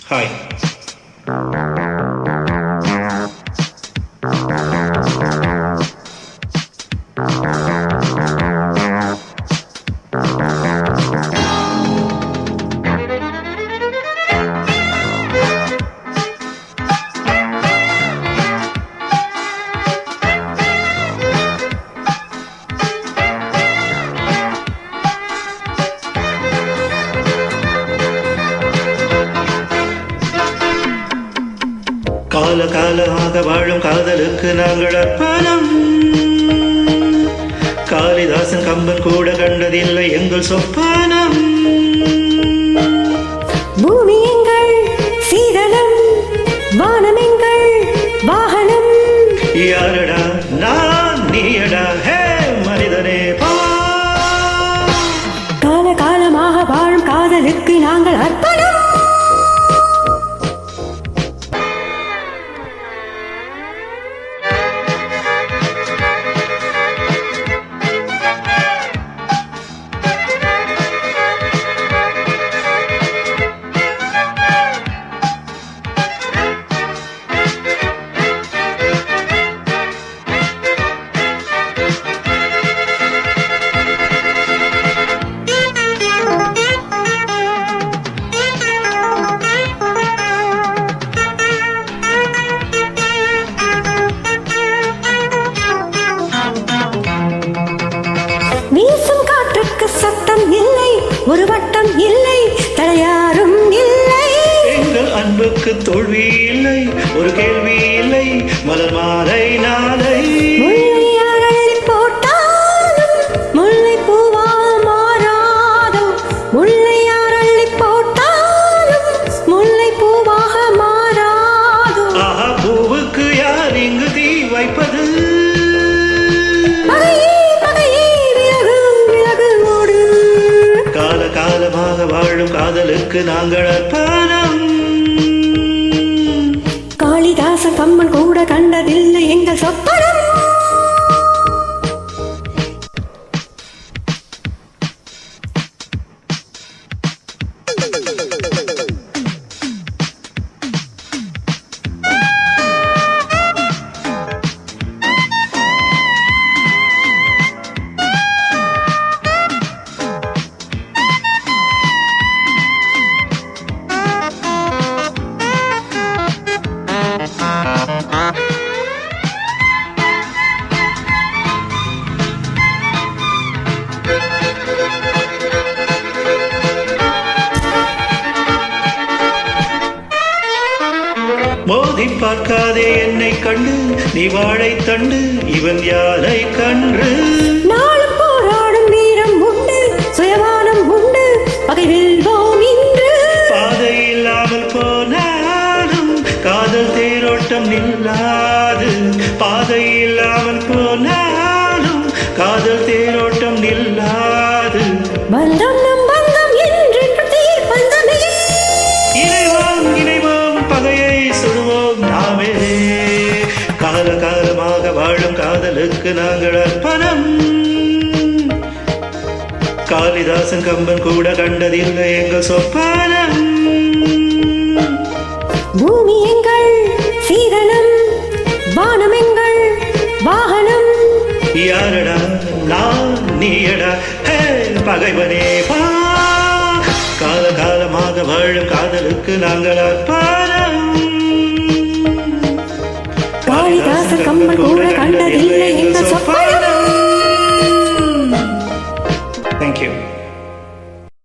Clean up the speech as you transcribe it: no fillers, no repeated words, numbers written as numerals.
Hi. கால காலமாக வாழும் காதலுக்கு நாங்கள் அர்ப்பணம். காளிதாசன் கம்பன் கூட கண்டதில்லை எங்கள் சொப்பானம். பூமி எங்கள் சீதனம், வானம் எங்கள் வாகனம். யாரடா நான் நீயடா ஹே மனிதனே பா. கால காலமாக வாழும் காதலுக்கு நாங்கள் அர்ப்பணம். வீசும் காற்றுக்கு சத்தம் இல்லை, ஒரு வட்டம் இல்லை, தடையாரும் இல்லை. எங்கள் அன்புக்கு தோல்வி இல்லை, ஒரு கேள்வி இல்லை, மலர் மாலை நாளை. முல்லை அள்ளி போட்டாலும் முல்லை பூவால் மாறாதோ. முல்லை அள்ளி போட்டாலும் முல்லை பூவாக மாறாதோ. ஆஹா, பூவுக்கு யார் இங்கு தீ வைப்பது? கால காலமாக வாழும் காதலுக்கு நாங்கள் அர்ப்பணம். காளிதாசன் கம்பன் கூட கண்டதில்லை எங்கள் சொப்பனம். மோதி பார்க்காதே என்னை கண்டு, நீ வாழை தண்டு, இவன் யாரை கன்று. நாளும் போராடும் வீரம் உண்டு, சுயமானம் உண்டு, பகை வெல்வோம் இன்று. பாதை இல்லாமல் போனாலும் காதல் தேரோட்டம் நில்லாது. பாதை இல்லாமல் போனாலும் காதல் தேரோட்டம் நில்லாது. பந்தம் நம் பந்தம் என்றென்று தீர் பந்தமே. இணைவோம் இணைவோம், பகையை சுடுவோம் நாமே. கால காலமாக வாழும் காதலுக்கு நாங்கள் அர்ப்பணம். காளிதாசன் கம்பன் கூட கண்டதில்லை எங்கள் சொப்பானம். பூமி எங்கள் சீதனம், வானம் எங்கள் வாகனம். யாரடா நான் நீயடா ஹே பகைவனே பா. கால காலமாக வாழும் காதலுக்கு நாங்கள் அர்ப்பணம். காளிதாசன் கம்பன் கூட